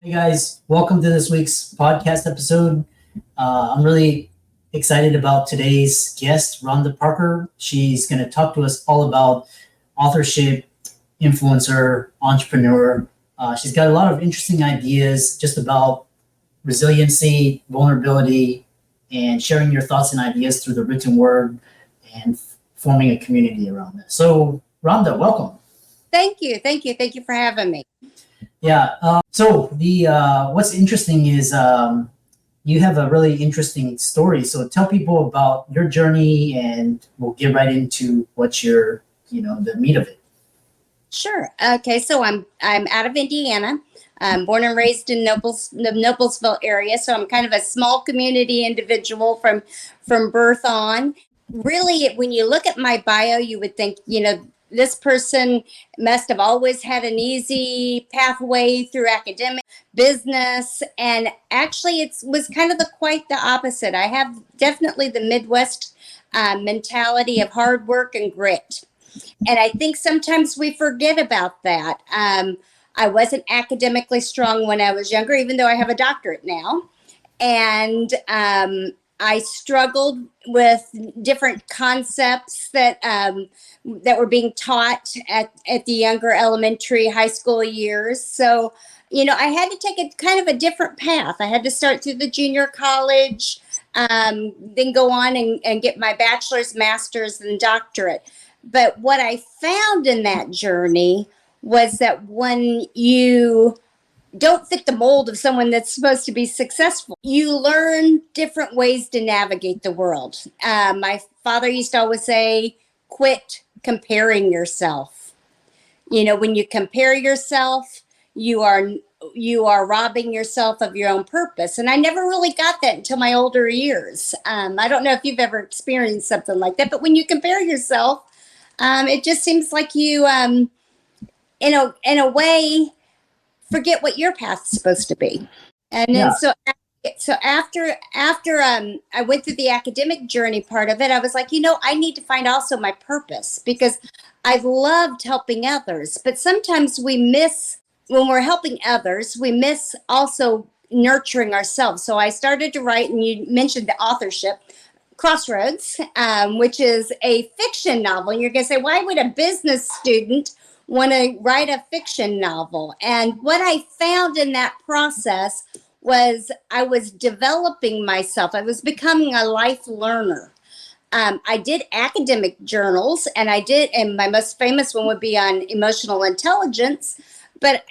Hey guys, welcome to this week's podcast episode. I'm really excited about today's guest, Rhonda Parker. She's going to talk to us all about authorship, influencer, entrepreneur. She's got a lot of interesting ideas just about resiliency, vulnerability, and sharing your thoughts and ideas through the written word and forming a community around this. So, Rhonda, welcome. Thank you. Thank you for having me. Yeah. So the what's interesting is you have a really interesting story. So tell people about your journey, and we'll get right into what your the meat of it. Sure. Okay. So I'm out of Indiana. I'm born and raised in the Noblesville area. So I'm kind of a small community individual from birth on. Really, when you look at my bio, you would think, this person must have always had an easy pathway through academic business. And actually, it was kind of quite the opposite. I have definitely the Midwest mentality of hard work and grit. And I think sometimes we forget about that. I wasn't academically strong when I was younger, even though I have a doctorate now. And I struggled with different concepts that were being taught at the younger elementary, high school years. So, I had to take a kind of a different path. I had to start through the junior college, then go on and get my bachelor's, master's, and doctorate. But what I found in that journey was that when you don't fit the mold of someone that's supposed to be successful, you learn different ways to navigate the world. My father used to always say, quit comparing yourself. When you compare yourself, you are robbing yourself of your own purpose. And I never really got that until my older years. I don't know if you've ever experienced something like that, but when you compare yourself, it just seems like you, in a way, forget what your path's supposed to be. And then so after I went through the academic journey part of it, I was like, I need to find also my purpose, because I loved helping others. But sometimes when we're helping others, we miss also nurturing ourselves. So I started to write, and you mentioned the authorship, Crossroads, which is a fiction novel. And you're going to say, why would a business student want to write a fiction novel? And what I found in that process was I was developing myself. I was becoming a life learner. I did academic journals, and my most famous one would be on emotional intelligence. But,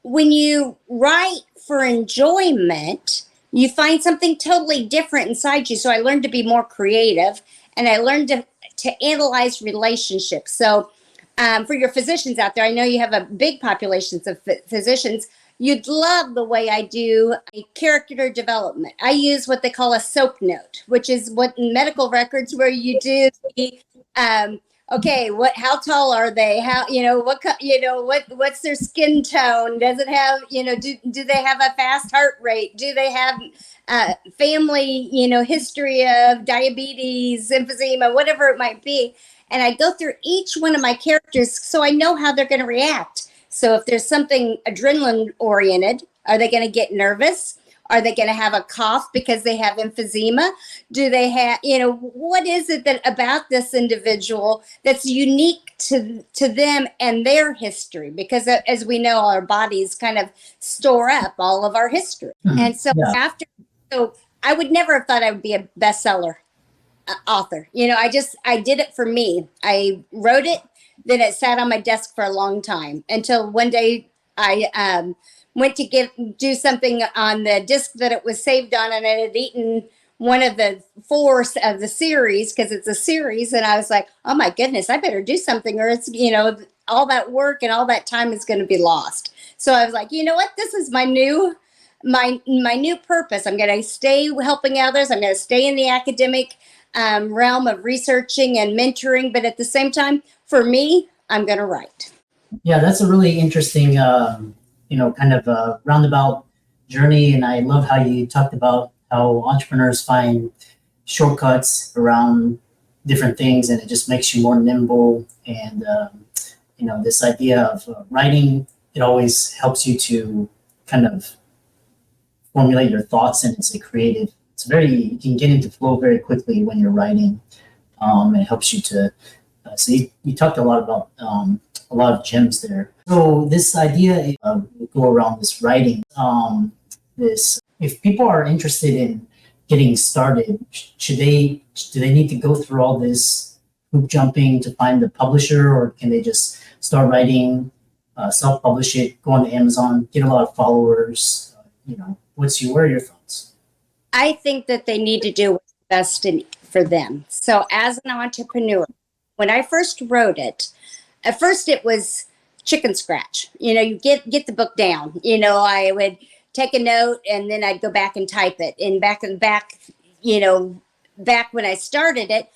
when you write for enjoyment, you find something totally different inside you. So I learned to be more creative, and I learned to analyze relationships. So for your physicians out there, I know you have a big population of physicians. You'd love the way I do a character development. I use what they call a SOAP note, which is what in medical records where you do the, okay, how tall are they? How, what's their skin tone? Does it have, do they have a fast heart rate? Do they have family, history of diabetes, emphysema, whatever it might be? And I go through each one of my characters so I know how they're going to react. So if there's something adrenaline oriented, are they going to get nervous? Are they going to have a cough because they have emphysema? Do they have, what is it that about this individual that's unique to them and their history? Because as we know, our bodies kind of store up all of our history. And so so I would never have thought I would be a bestseller author. I did it for me. I wrote it, then it sat on my desk for a long time until one day I went to do something on the disc that it was saved on, and I had eaten one of the 4 of the series, because it's a series, and I was like, oh my goodness, I better do something, or it's, all that work and all that time is going to be lost. So I was like, you know what, this is my new purpose. I'm going to stay helping others. I'm going to stay in the academic realm of researching and mentoring, but at the same time, for me, I'm going to write. Yeah, that's a really interesting, kind of a roundabout journey. And I love how you talked about how entrepreneurs find shortcuts around different things, and it just makes you more nimble. And, this idea of writing, it always helps you to kind of formulate your thoughts, and it's a creative. It's very, you can get into flow very quickly when you're writing. It helps you to. So you talked a lot about a lot of gems there. So this idea, we go around this writing. This, if people are interested in getting started, do they need to go through all this hoop jumping to find the publisher, or can they just start writing, self-publish it, go on Amazon, get a lot of followers? What are your thoughts? I think that they need to do what's best for them. So as an entrepreneur, when I first wrote it, at first it was chicken scratch. You get the book down. I would take a note and then I'd go back and type it. And back, back when I started it,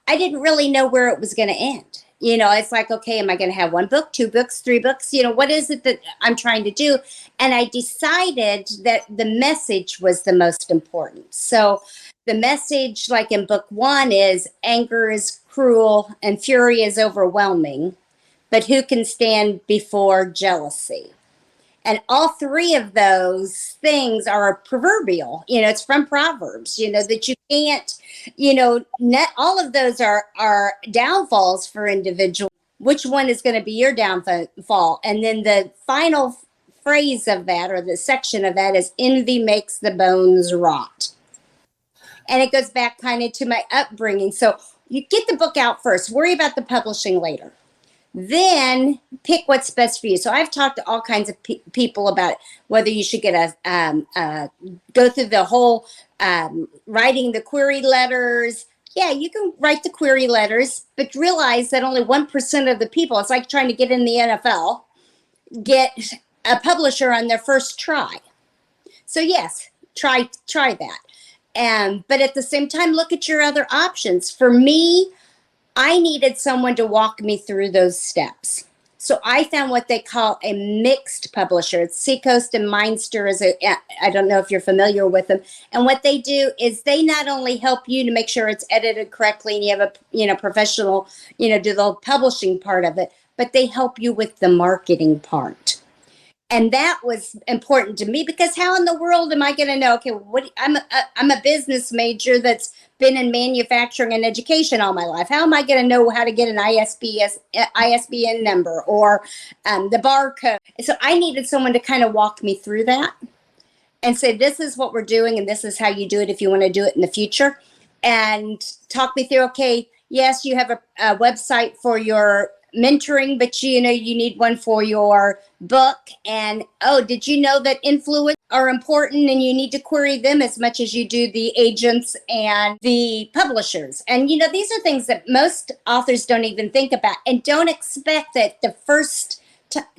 I didn't really know where it was going to end. It's like, okay, am I going to have one book, two books, three books? What is it that I'm trying to do? And I decided that the message was the most important. So the message, like in book one, is anger is cruel and fury is overwhelming, but who can stand before jealousy? And all three of those things are proverbial. It's from Proverbs, that you can't, not all of those are downfalls for individuals. Which one is going to be your downfall? And then the final phrase of that, or the section of that, is envy makes the bones rot. And it goes back kind of to my upbringing. So you get the book out first, worry about the publishing later. Then pick what's best for you. So I've talked to all kinds of people about whether you should get go through the whole writing the query letters. Yeah, you can write the query letters, but realize that only 1% of the people, it's like trying to get in the NFL, get a publisher on their first try. So yes, try that. But at the same time, look at your other options. For me, I needed someone to walk me through those steps. So I found what they call a mixed publisher. It's Seacoast and Mindster. I don't know if you're familiar with them. And what they do is they not only help you to make sure it's edited correctly and you have a professional, do the publishing part of it, but they help you with the marketing part. And that was important to me, because how in the world am I going to know? Okay, I'm a business major that's been in manufacturing and education all my life. How am I going to know how to get an ISBN number or the barcode? So I needed someone to kind of walk me through that and say, this is what we're doing, and this is how you do it if you want to do it in the future. And talk me through, okay, yes, you have a website for your mentoring, but you need one for your book. And did you know that influencers are important, and you need to query them as much as you do the agents and the publishers? And these are things that most authors don't even think about, and don't expect that the first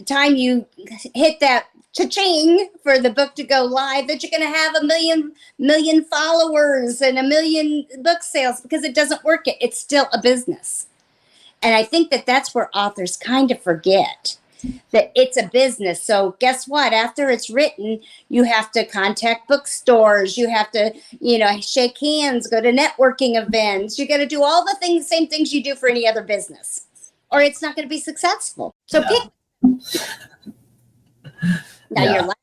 time you hit that cha-ching for the book to go live, that you're going to have a million followers and a million book sales, because it doesn't work. It's still a business. And I think that that's where authors kind of forget that it's a business. So guess what? After it's written, you have to contact bookstores. You have to, shake hands, go to networking events. You got to do all the same things you do for any other business, or it's not going to be successful. So pick. Now you're laughing.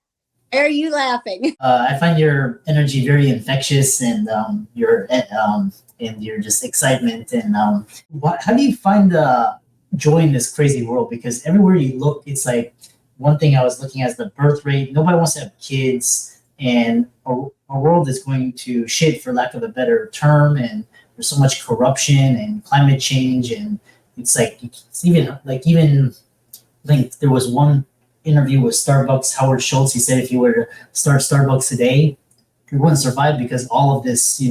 Why are you laughing? I find your energy very infectious, and your just excitement. And how do you find the joy in this crazy world? Because everywhere you look, it's like, one thing I was looking at is the birth rate. Nobody wants to have kids, and our world is going to shit, for lack of a better term. And there's so much corruption and climate change, and it's like, there was one interview with Starbucks, Howard Schultz. He said if you were to start Starbucks today, you wouldn't survive, because all of this,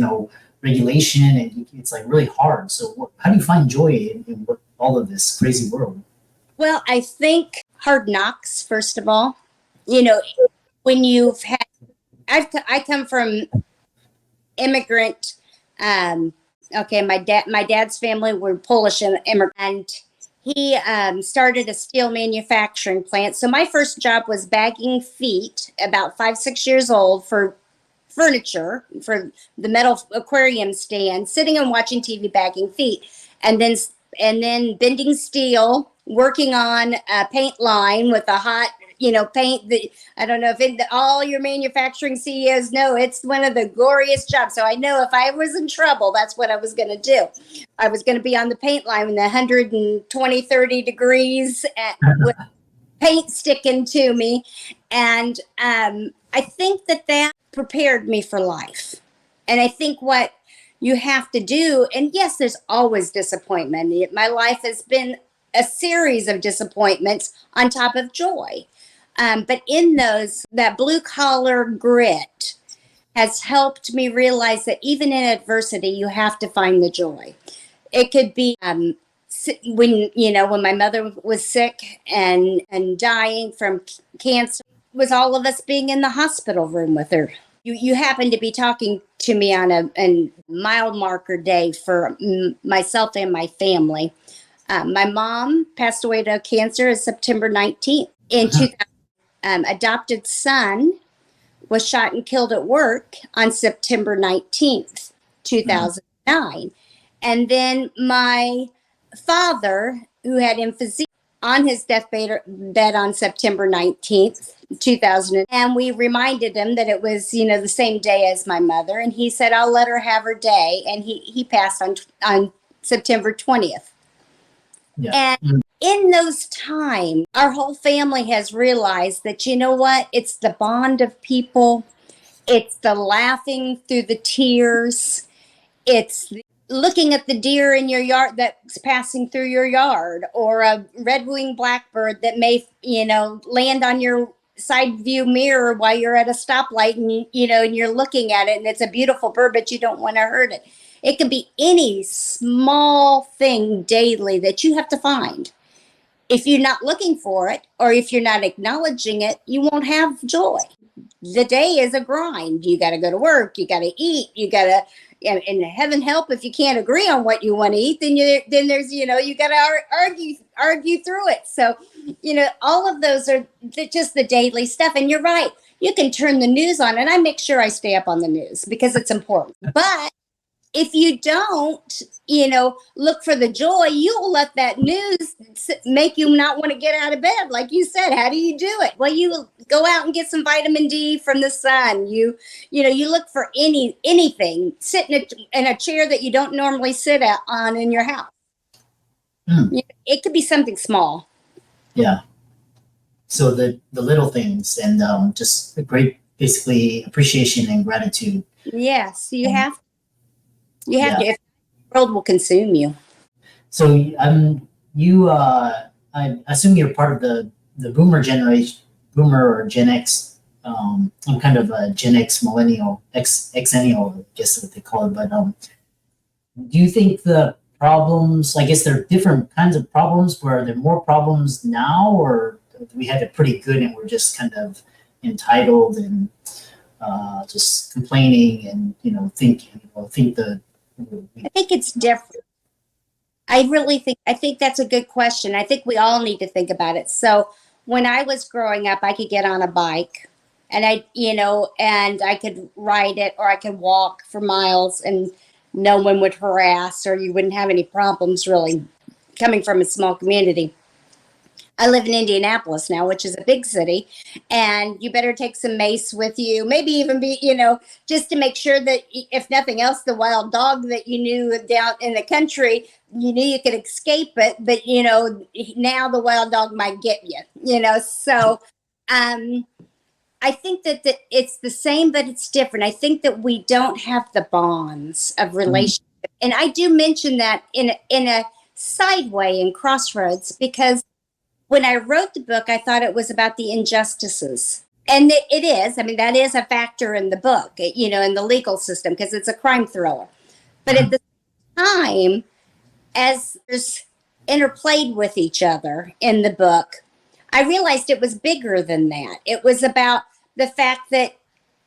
regulation, and it's like really hard. So how do you find joy in all of this crazy world? Well, I think hard knocks, first of all. When you've had, I come from immigrant. My dad's family were Polish immigrant, and he started a steel manufacturing plant. So my first job was bagging feet, about 5-6 years old, for furniture, for the metal aquarium stand, sitting and watching TV, bagging feet, and then bending steel, working on a paint line with a hot paint the, I don't know if all your manufacturing CEOs know it's one of the glorious jobs. So I know if I was in trouble, that's what I was going to do. I was going to be on the paint line in the 120, 30 degrees with paint sticking to me. And I think that prepared me for life. And I think what you have to do, and yes, there's always disappointment. My life has been a series of disappointments on top of joy. But in those, that blue collar grit has helped me realize that even in adversity, you have to find the joy. It could be when my mother was sick and dying from cancer, it was all of us being in the hospital room with her. You happened to be talking to me on a mile marker day for myself and my family. My mom passed away to cancer on September 19th. In 2000, adopted son was shot and killed at work on September 19th, 2009. And then my father, who had emphysema, on his deathbed on September 19th, 2000. And we reminded him that it was, the same day as my mother. And he said, I'll let her have her day. And he passed on September 20th. Yeah. And in those times, our whole family has realized that, you know what? It's the bond of people. It's the laughing through the tears. It's looking at the deer in your yard that's passing through your yard, or a red-winged blackbird that may, land on your side view mirror while you're at a stoplight, and and you're looking at it, and it's a beautiful bird, but you don't want to hurt it. It could be any small thing daily that you have to find. If you're not looking for it, or if you're not acknowledging it, you won't have joy. The day is a grind. You got to go to work. You got to eat. You got to, and heaven help if you can't agree on what you want to eat. Then there's you got to argue through it. So all of those are just the daily stuff. And you're right. You can turn the news on, and I make sure I stay up on the news because it's important. But if you don't, look for the joy, you'll let that news make you not want to get out of bed. Like you said, how do you do it? Well, you go out and get some vitamin D from the sun. You look for anything, sit in a chair that you don't normally sit on in your house. It could be something small. Yeah. So the little things, and just a great, basically, appreciation and gratitude. Yes, you have to. You have to. If the world will consume you. So I assume you're part of the boomer generation, boomer or Gen X. I'm kind of a Gen X millennial, Xennial, I guess what they call it. But do you think the problems, I guess there are different kinds of problems, where there are more problems now, or we have it pretty good and we're just kind of entitled and just complaining and I think it's different. I think that's a good question. I think we all need to think about it. So when I was growing up, I could get on a bike and I could ride it, or I could walk for miles and no one would harass, or you wouldn't have any problems really, coming from a small community. I live in Indianapolis now, which is a big city, and you better take some mace with you, maybe even be, just to make sure that if nothing else, the wild dog that you knew down in the country, you knew you could escape it, but now the wild dog might get you, so I think that it's the same, but it's different. I think that we don't have the bonds of relationship. And I do mention that in a side way in Crossroads, because when I wrote the book, I thought it was about the injustices. And it is. I mean, that is a factor in the book, in the legal system, because it's a crime thriller. But at the time, as there's interplayed with each other in the book, I realized it was bigger than that. It was about the fact that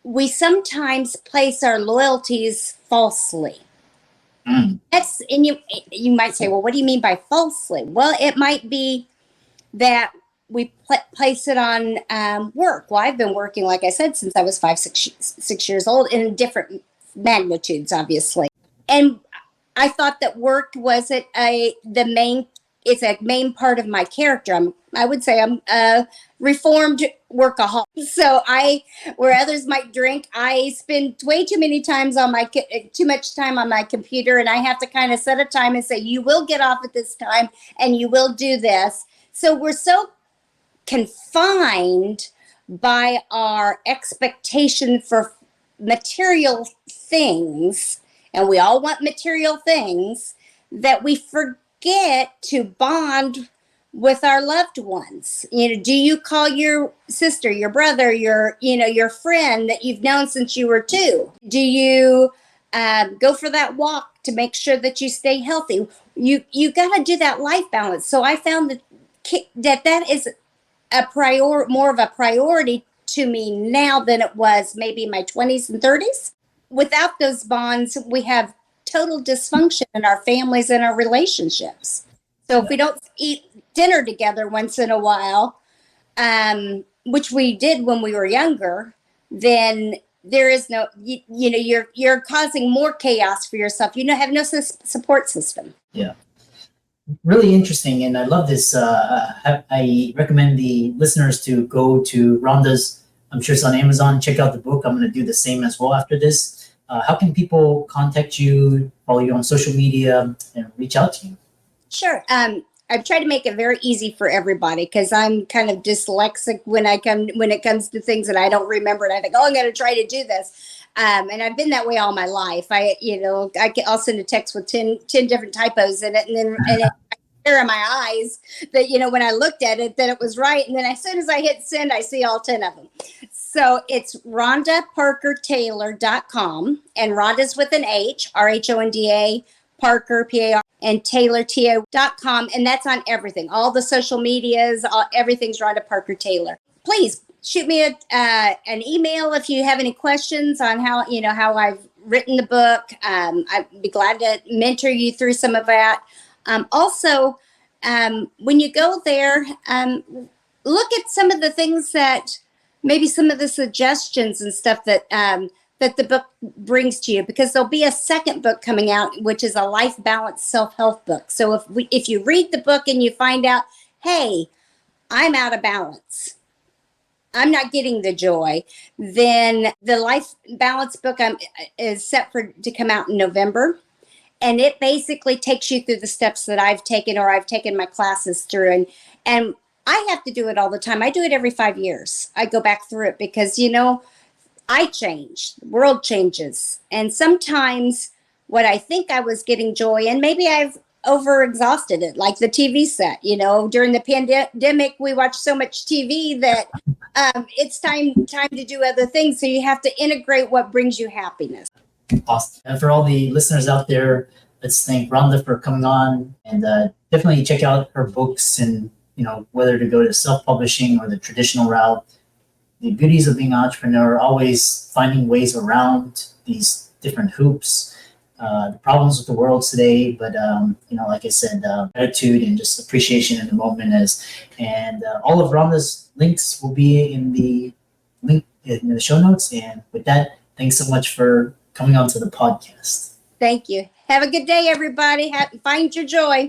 we sometimes place our loyalties falsely. And you might say, well, what do you mean by falsely? Well, it might be that we place it on work. Well, I've been working, like I said, since I was 6 years old, in different magnitudes, obviously. And I thought that work wasn't it's a main part of my character. I would say I'm reformed workaholic. So where others might drink, I spend way too many times too much time on my computer, and I have to kind of set a time and say, you will get off at this time and you will do this. So we're so confined by our expectation for material things, and we all want material things, that we forget to bond with our loved ones. Do you call your sister, your brother, your friend that you've known since you were 2? Do you go for that walk to make sure that you stay healthy? You got to do that life balance. So I found that is more of a priority to me now than it was maybe in my 20s and 30s. Without those bonds, we have total dysfunction in our families and our relationships. So if we don't eat dinner together once in a while, which we did when we were younger, then there is no, you're causing more chaos for yourself. You have no support system. Yeah. Really interesting. And I love this. I recommend the listeners to go to Rhonda's, I'm sure it's on Amazon, check out the book. I'm going to do the same as well after this. How can people contact you, follow you on social media, and reach out to you? Sure. I've tried to make it very easy for everybody because I'm kind of dyslexic when it comes to things that I don't remember, and I think, I'm going to try to do this. And I've been that way all my life. I'll send a text with 10 different typos in it, and then I tear in my eyes that, when I looked at it, that it was right. And then as soon as I hit send, I see all 10 of them. So it's RhondaParkerTaylor.com, and Rhonda's with an H, RHONDA, Parker, PAR, and TaylorTO.com. And that's on everything. All the social medias, everything's Rhonda Parker Taylor. Please shoot me an email if you have any questions on how I've written the book. I'd be glad to mentor you through some of that. Also, when you go there, look at some of the things that maybe some of the suggestions and stuff that the book brings to you, because there'll be a second book coming out, which is a life balance self-help book. So if you read the book and you find out, hey, I'm out of balance, I'm not getting the joy, then the life balance book is set to come out in November. And it basically takes you through the steps that I've taken, or I've taken my classes through. And I have to do it all the time. I do it every 5 years. I go back through it because, I change, the world changes. And sometimes what I think I was getting joy in, maybe I've overexhausted it, like the TV set. During the pandemic, we watched so much TV that it's time to do other things. So you have to integrate what brings you happiness. Awesome. And for all the listeners out there, let's thank Rhonda for coming on, and definitely check out her books, and whether to go to self-publishing or the traditional route. The beauties of being an entrepreneur, always finding ways around these different hoops, the problems with the world today. But like I said, gratitude and just appreciation in the moment and all of Rhonda's links will be in the link in the show notes. And with that, thanks so much for coming on to the podcast. Thank you. Have a good day, everybody. Find your joy.